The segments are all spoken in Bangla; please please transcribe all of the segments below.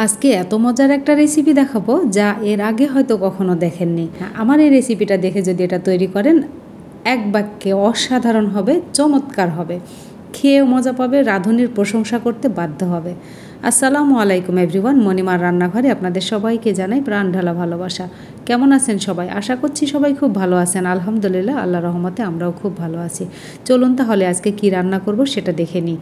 আজকে এত মজার একটা রেসিপি দেখাবো যা এর আগে হয়তো কখনো দেখেননি। আমার এই রেসিপিটা দেখে যদি এটা তৈরি করেন এক বাক্যে অসাধারণ হবে, চমৎকার হবে, খেয়েও মজা পাবে, রাঁধুনির প্রশংসা করতে বাধ্য হবে। আসসালামু আলাইকুম এভরিওয়ান, মণিমার রান্নাঘরে আপনাদের সবাইকে জানাই প্রাণ ঢালা ভালোবাসা। কেমন আছেন সবাই? আশা করছি সবাই খুব ভালো আছেন। আলহামদুলিল্লাহ, আল্লাহ রহমতে আমরাও খুব ভালো আছি। চলুন তাহলে আজকে কি রান্না করব সেটা দেখে নিই।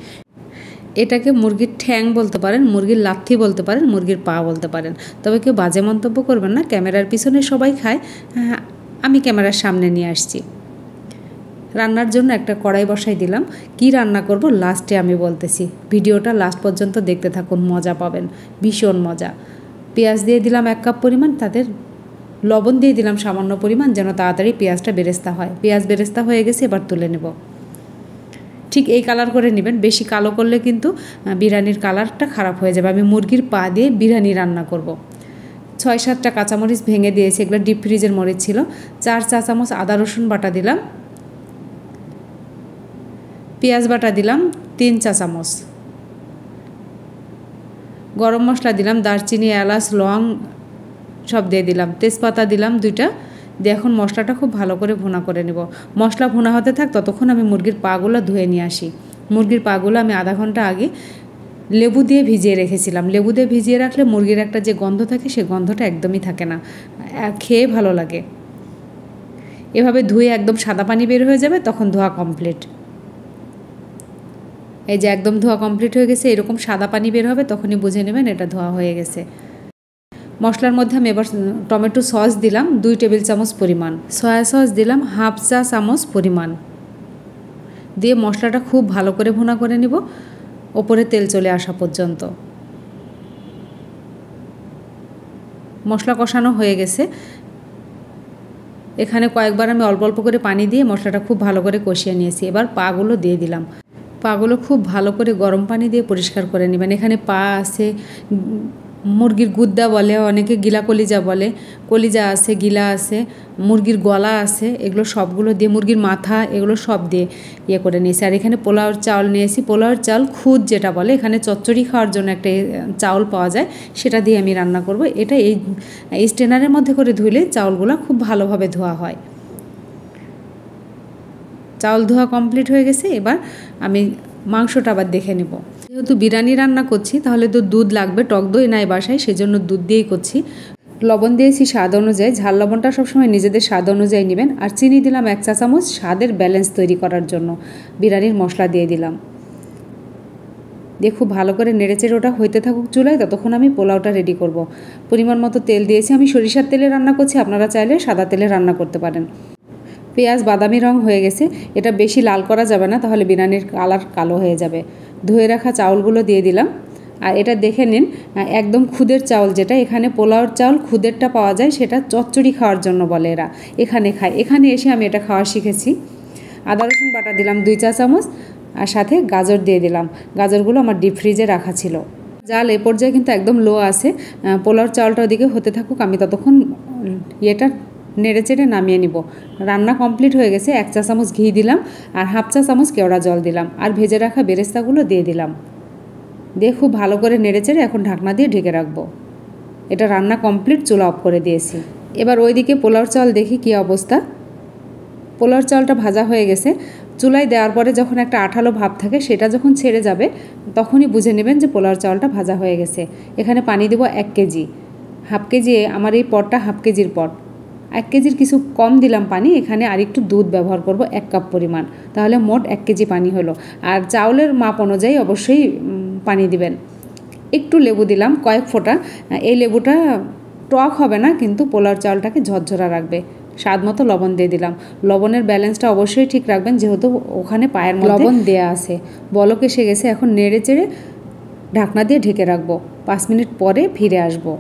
এটাকে মুরগির ঠ্যাং বলতে পারেন, মুরগির লাথি বলতে পারেন, মুরগির পা বলতে পারেন। তবে কেউ বাজে মন্তব্য করবেন না, ক্যামেরার পিছনে সবাই খায়, আমি ক্যামেরার সামনে নিয়ে আসছি। রান্নার জন্য একটা কড়াই বসাই দিলাম। কি রান্না করব লাস্টে আমি বলতেছি, ভিডিওটা লাস্ট পর্যন্ত দেখতে থাকুন, মজা পাবেন, ভীষণ মজা। পেঁয়াজ দিয়ে দিলাম 1 কাপ পরিমাণ, তাদের লবণ দিয়ে দিলাম সামান্য পরিমাণ, যেন তাড়াতাড়ি পেঁয়াজটা বেরেস্তা হয়। পেঁয়াজ বেরেস্তা হয়ে গেছে, এবার তুলে নেব। ঠিক এই কালার করে নেবেন, বেশি কালো করলে কিন্তু বিরিয়ানির কালারটা খারাপ হয়ে যাবে। আমি মুরগির পা দিয়ে বিরিয়ানি রান্না করব। 6-7টা কাঁচামরিচ ভেঙে দিয়েছি, এগুলো ডিপ ফ্রিজের মরিচ ছিল। 4 চা চামচ আদা রসুন বাটা দিলাম। পেঁয়াজ বাটা দিলাম 3 চা চামচ। গরম মশলা দিলাম, দারচিনি, এলাচ, লং সব দিয়ে দিলাম। তেজপাতা দিলাম 2টা দিয়ে এখন মশলাটা খুব ভালো করে ভুনা করে নেব। মশলা ভুনা হতে থাক, ততক্ষণ আমি মুরগির পাগুলো ধুয়ে নিয়ে আসি। মুরগির পাগুলো আমি আধা ঘন্টা আগে লেবু দিয়ে ভিজিয়ে রেখেছিলাম। লেবু দিয়ে ভিজিয়ে রাখলে মুরগির একটা যে গন্ধ থাকে, সে গন্ধটা একদমই থাকে না, খেয়ে ভালো লাগে। এভাবে ধুয়ে একদম সাদা পানি বের হয়ে যাবে, তখন ধোয়া কমপ্লিট। এই যে একদম ধোয়া কমপ্লিট হয়ে গেছে, এরকম সাদা পানি বের হবে, তখনই বুঝে নেবেন এটা ধোয়া হয়ে গেছে। মশলার মধ্যে আমি এবার টমেটো সস দিলাম 2 টেবিল চামচ পরিমাণ, সয়া সস দিলাম 1/2 চা চামচ পরিমাণ, দিয়ে মশলাটা খুব ভালো করে ভুনা করে নিব ওপরে তেল চলে আসা পর্যন্ত। মশলা কষানো হয়ে গেছে, এখানে কয়েকবার আমি অল্প অল্প করে পানি দিয়ে মশলাটা খুব ভালো করে কষিয়ে নিয়েছি। এবার পাগুলো দিয়ে দিলাম। পাগুলো খুব ভালো করে গরম পানি দিয়ে পরিষ্কার করে নেবেন। এখানে পা আছে, মুরগির গুদ্দা বলে, অনেকে গিলা কলিজা বলে, কলিজা আছে, গিলা আছে, মুরগির গলা আছে, এগুলো সবগুলো দিয়ে, মুরগির মাথা, এগুলো সব দিয়ে ইয়ে করে নিয়েছি। আর এখানে পোলাওর চাউল নিয়েছি, পোলাওর চাল খুদ যেটা বলে, এখানে চচ্চড়ি খাওয়ার জন্য একটা চাউল পাওয়া যায়, সেটা দিয়ে আমি রান্না করব। এটা এই স্ট্রেনারের মধ্যে করে ধুইলে চাউলগুলো খুব ভালোভাবে ধোয়া হয়। চাউল ধোয়া কমপ্লিট হয়ে গেছে, এবার আমি মাংসটা আবার দেখে নেব। যেহেতু বিরিয়ানি রান্না করছি, তাহলে তো দুধ লাগবে, টক দই নাই বাসায়, সেজন্য দুধ দিয়েই করছি। লবণ দিয়েছি স্বাদ অনুযায়ী, ঝাল লবণটা সবসময় নিজেদের স্বাদ অনুযায়ী নেবেন। আর চিনি দিলাম 1 চা চামচ, স্বাদের ব্যালেন্স তৈরি করার জন্য। বিরিয়ানির মশলা দিয়ে দিলাম, দিয়ে খুব ভালো করে নেড়েচেড়ে ওটা হইতে থাকুক চুলায়, ততক্ষণ আমি পোলাওটা রেডি করব। পরিমাণ মতো তেল দিয়েছি, আমি সরিষার তেলে রান্না করছি, আপনারা চাইলে সাদা তেলে রান্না করতে পারেন। পেঁয়াজ বাদামি রং হয়ে গেছে, এটা বেশি লাল করা যাবে না, তাহলে বিরিয়ানির কালার কালো হয়ে যাবে। ধুয়ে রাখা চাউলগুলো দিয়ে দিলাম। আর এটা দেখে নিন, একদম খুদের চাউল, যেটা এখানে পোলাওর চাউল খুদেরটা পাওয়া যায়, সেটা চচ্চড়ি খাওয়ার জন্য বলে এরা, এখানে খায়। এখানে এসে আমি এটা খাওয়া শিখেছি। আদা রসুন বাটা দিলাম 2 চা চামচ, আর সাথে গাজর দিয়ে দিলাম। গাজরগুলো আমার ডিপ ফ্রিজে রাখা ছিল। জাল এ পর্যায়ে কিন্তু একদম লো আছে। পোলাওর চাউলটা ওদিকে হতে থাকুক, আমি ততক্ষণ এটা নেড়েচেড়ে নামিয়ে নিব। রান্না কমপ্লিট হয়ে গেছে। 1 চা চামচ ঘি দিলাম, আর 1/2 চা চামচ কেওড়া জল দিলাম, আর ভেজে রাখা বেরেস্তাগুলো দিয়ে দিলাম। দিয়ে খুব ভালো করে নেড়েচেড়ে এখন ঢাকনা দিয়ে ঢেকে রাখবো। এটা রান্না কমপ্লিট, চুলা অফ করে দিয়েছি। এবার ওইদিকে পোলাওর চাল দেখি কি অবস্থা। পোলাওর চালটা ভাজা হয়ে গেছে। চুলায় দেওয়ার পরে যখন একটা আঠালো ভাব থাকে, সেটা যখন ছেড়ে যাবে, তখনই বুঝে নেবেন যে পোলাওর চালটা ভাজা হয়ে গেছে। এখানে পানি দেবো 1 কেজি। 1/2 কেজি, আমার এই পটটা 1/2 কেজির পট। 1 কেজির কিছু কম দিলাম পানি, এখানে আর একটু দুধ ব্যবহার করব 1 কাপ পরিমাণ, তাহলে মোট 1 কেজি পানি হলো। আর চাউলের মাপ অনুযায়ী অবশ্যই পানি দিবেন। একটু লেবু দিলাম, কয়েক ফোঁটা। এই লেবুটা টক হবে না, কিন্তু পোলাওর চাউলটাকে ঝরঝরা রাখবে। স্বাদ মতো লবণ দিয়ে দিলাম। লবণের ব্যালেন্সটা অবশ্যই ঠিক রাখবেন, যেহেতু ওখানে পায়ের মধ্যে লবণ দেয়া আছে। বলক এসে গেছে, এখন নেড়ে চেড়ে ঢাকনা দিয়ে ঢেকে রাখবো। 5 মিনিট পরে ফিরে আসবো।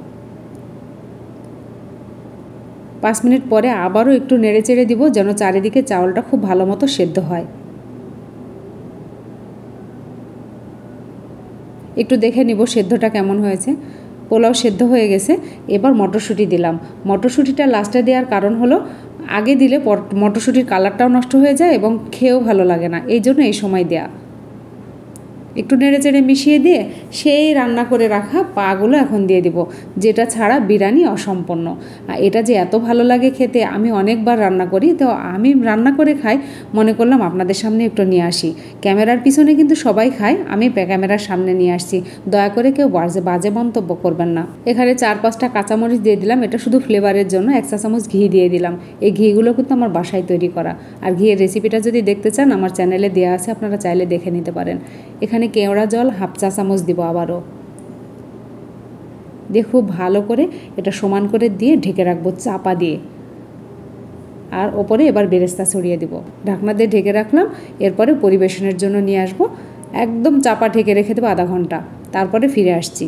5 মিনিট পরে আবারও একটু নেড়ে চেড়ে দিব, যেন চারিদিকে চাউলটা খুব ভালো মতো সেদ্ধ হয়। একটু দেখে নিব সেদ্ধটা কেমন হয়েছে। পোলাও সেদ্ধ হয়ে গেছে। এবার মটরশুঁটি দিলাম। মটরশুঁটিটা লাস্টে দেওয়ার কারণ হলো, আগে দিলে মটরশুঁটির কালারটাও নষ্ট হয়ে যায় এবং খেয়েও ভালো লাগে না, এই জন্য এই সময় দেয়া। একটু নেড়েচেড়ে মিশিয়ে দিয়ে সেই রান্না করে রাখা পাগুলো এখন দিয়ে দিব, যেটা ছাড়া বিরিয়ানি অসম্পূর্ণ। এটা যে এত ভালো লাগে খেতে, আমি অনেকবার রান্না করি, তো আমি রান্না করে খাই, মনে করলাম আপনাদের সামনে একটু নিয়ে আসি। ক্যামেরার পিছনে কিন্তু সবাই খায়, আমি ক্যামেরার সামনে নিয়ে আসছি, দয়া করে কেউ বাজে মন্তব্য করবেন না। এখানে 4-5টা কাঁচামরিচ দিয়ে দিলাম, এটা শুধু ফ্লেভারের জন্য। 1 চা চামচ ঘি দিয়ে দিলাম। এই ঘিগুলো কিন্তু আমার বাসায় তৈরি করা। আর ঘিয়ের রেসিপিটা যদি দেখতে চান আমার চ্যানেলে দেওয়া আছে, আপনারা চাইলে দেখে নিতে পারেন। এখানে কেওড়া জল 1/2 চা চামচ দিব আবারও দিয়ে খুব ভালো করে এটা সমান করে দিয়ে ঢেকে রাখবো চাপা দিয়ে। আর ওপরে এবার বেরেস্তা ছড়িয়ে দিব, ঢাকনা দিয়ে ঢেকে রাখলাম। এরপরে পরিবেশনের জন্য নিয়ে আসবো, একদম চাপা ঢেকে রেখে দেবো আধা ঘন্টা, তারপরে ফিরে আসছি।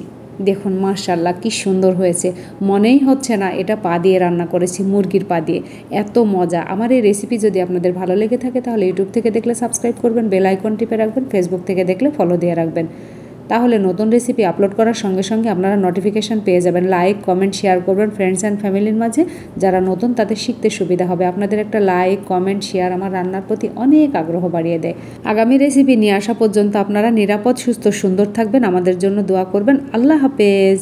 দেখুন মাশাআল্লাহ কি সুন্দর হয়েছে, মনেই হচ্ছে না এটা পা দিয়ে রান্না করেছি, মুরগির পা দিয়ে। এত মজা। আমার এই রেসিপি যদি আপনাদের ভালো লেগে থাকে তাহলে ইউটিউব থেকে দেখলে সাবস্ক্রাইব করবেন, বেল আইকন টিপে রাখবেন, ফেসবুক থেকে দেখলে ফলো দিয়ে রাখবেন, তাহলে নতুন রেসিপি আপলোড করার সঙ্গে সঙ্গে আপনারা নোটিফিকেশান পেয়ে যাবেন। লাইক কমেন্ট শেয়ার করবেন ফ্রেন্ডস অ্যান্ড ফ্যামিলির মাঝে, যারা নতুন তাদের শিখতে সুবিধা হবে। আপনাদের একটা লাইক কমেন্ট শেয়ার আমার রান্নার প্রতি অনেক আগ্রহ বাড়িয়ে দেয়। আগামী রেসিপি নিয়ে আসা পর্যন্ত আপনারা নিরাপদ সুস্থ সুন্দর থাকবেন, আমাদের জন্য দোয়া করবেন। আল্লাহ হাফেজ।